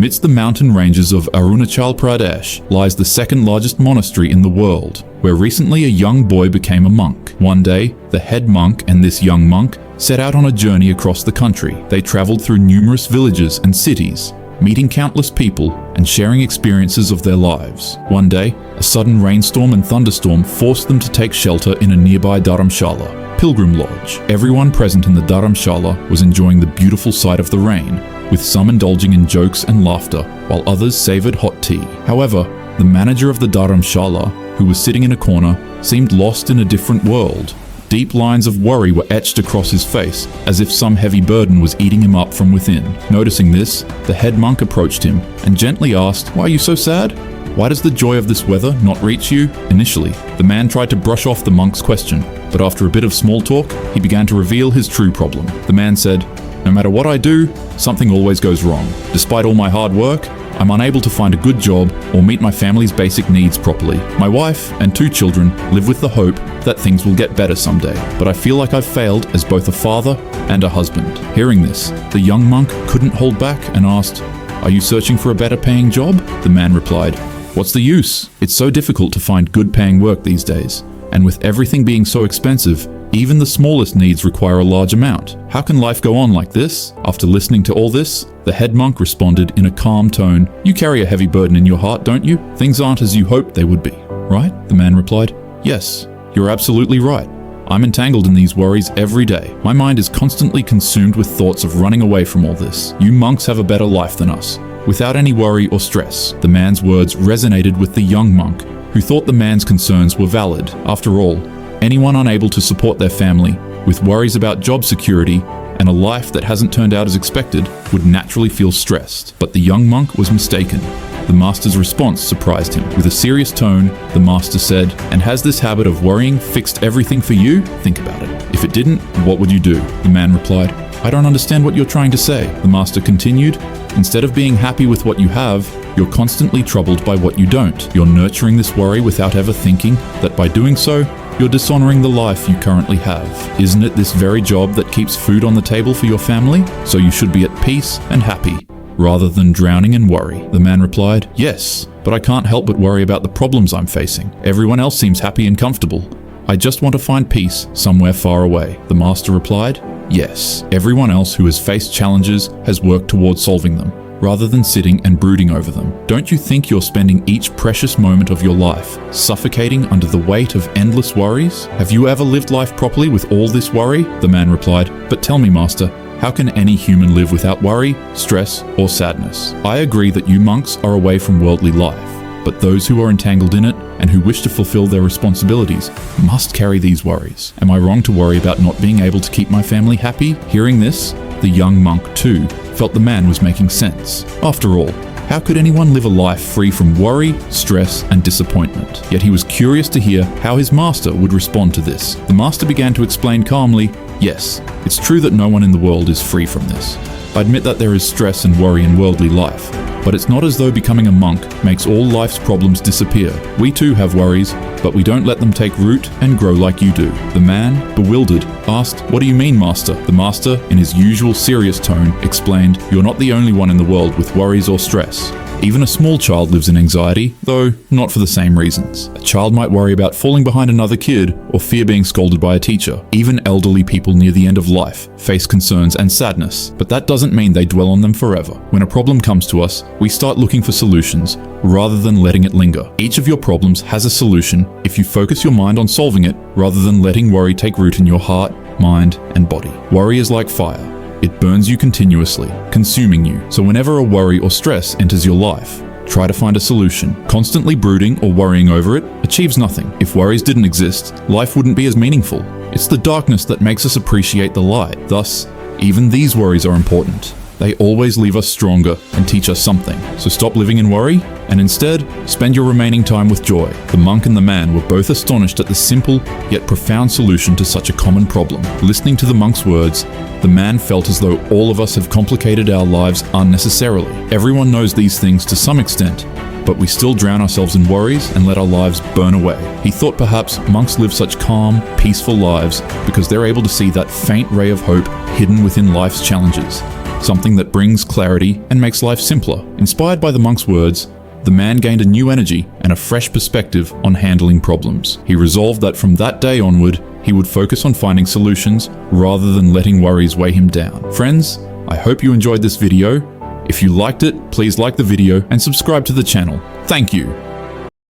Amidst the mountain ranges of Arunachal Pradesh lies the second largest monastery in the world, where recently a young boy became a monk. One day, the head monk and this young monk set out on a journey across the country. They traveled through numerous villages and cities, meeting countless people and sharing experiences of their lives. One day, a sudden rainstorm and thunderstorm forced them to take shelter in a nearby dharamshala, pilgrim lodge. Everyone present in the dharamshala was enjoying the beautiful sight of the rain, with some indulging in jokes and laughter, while others savored hot tea. However, the manager of the dharamshala, who was sitting in a corner, seemed lost in a different world. Deep lines of worry were etched across his face, as if some heavy burden was eating him up from within. Noticing this, the head monk approached him and gently asked, "Why are you so sad? Why does the joy of this weather not reach you?" Initially, the man tried to brush off the monk's question, but after a bit of small talk, he began to reveal his true problem. The man said, "No matter what I do, something always goes wrong. Despite all my hard work, I'm unable to find a good job or meet my family's basic needs properly. My wife and 2 children live with the hope that things will get better someday, but I feel like I've failed as both a father and a husband." Hearing this, the young monk couldn't hold back and asked, "Are you searching for a better paying job?" The man replied, "What's the use? It's so difficult to find good paying work these days, and with everything being so expensive, even the smallest needs require a large amount. How can life go on like this?" After listening to all this, the head monk responded in a calm tone, "You carry a heavy burden in your heart, don't you? Things aren't as you hoped they would be, right?" The man replied, "Yes, you're absolutely right. I'm entangled in these worries every day. My mind is constantly consumed with thoughts of running away from all this. You monks have a better life than us, without any worry or stress." The man's words resonated with the young monk, who thought the man's concerns were valid. After all, anyone unable to support their family, with worries about job security and a life that hasn't turned out as expected, would naturally feel stressed. But the young monk was mistaken. The master's response surprised him. With a serious tone, the master said, "And has this habit of worrying fixed everything for you? Think about it. If it didn't, what would you do?" The man replied, "I don't understand what you're trying to say." The master continued, "Instead of being happy with what you have, you're constantly troubled by what you don't. You're nurturing this worry without ever thinking that by doing so, you're dishonoring the life you currently have. Isn't it this very job that keeps food on the table for your family? So you should be at peace and happy, rather than drowning in worry." The man replied, "Yes, but I can't help but worry about the problems I'm facing. Everyone else seems happy and comfortable. I just want to find peace somewhere far away." The master replied, "Yes, everyone else who has faced challenges has worked towards solving them, rather than sitting and brooding over them. Don't you think you're spending each precious moment of your life suffocating under the weight of endless worries? Have you ever lived life properly with all this worry?" The man replied, "But tell me, master, how can any human live without worry, stress, or sadness? I agree that you monks are away from worldly life, but those who are entangled in it and who wish to fulfill their responsibilities must carry these worries. Am I wrong to worry about not being able to keep my family happy?" Hearing this, the young monk too felt the man was making sense. After all, how could anyone live a life free from worry, stress, and disappointment? Yet he was curious to hear how his master would respond to this. The master began to explain calmly, "Yes, it's true that no one in the world is free from this. I admit that there is stress and worry in worldly life, but it's not as though becoming a monk makes all life's problems disappear. We too have worries, but we don't let them take root and grow like you do." The man, bewildered, asked, "What do you mean, master?" The master, in his usual serious tone, explained, "You're not the only one in the world with worries or stress. Even a small child lives in anxiety, though not for the same reasons. A child might worry about falling behind another kid or fear being scolded by a teacher. Even elderly people near the end of life face concerns and sadness, but that doesn't mean they dwell on them forever. When a problem comes to us, we start looking for solutions rather than letting it linger. Each of your problems has a solution if you focus your mind on solving it rather than letting worry take root in your heart, mind, and body. Worry is like fire. It burns you continuously, consuming you. So whenever a worry or stress enters your life, try to find a solution. Constantly brooding or worrying over it achieves nothing. If worries didn't exist, life wouldn't be as meaningful. It's the darkness that makes us appreciate the light. Thus, even these worries are important. They always leave us stronger and teach us something. So stop living in worry and instead spend your remaining time with joy." The monk and the man were both astonished at the simple yet profound solution to such a common problem. Listening to the monk's words, the man felt as though all of us have complicated our lives unnecessarily. Everyone knows these things to some extent, but we still drown ourselves in worries and let our lives burn away. He thought perhaps monks live such calm, peaceful lives because they're able to see that faint ray of hope hidden within life's challenges. something that brings clarity and makes life simpler. Inspired by the monk's words, the man gained a new energy and a fresh perspective on handling problems. He resolved that from that day onward, he would focus on finding solutions rather than letting worries weigh him down. Friends, I hope you enjoyed this video. If you liked it, please like the video and subscribe to the channel. Thank you.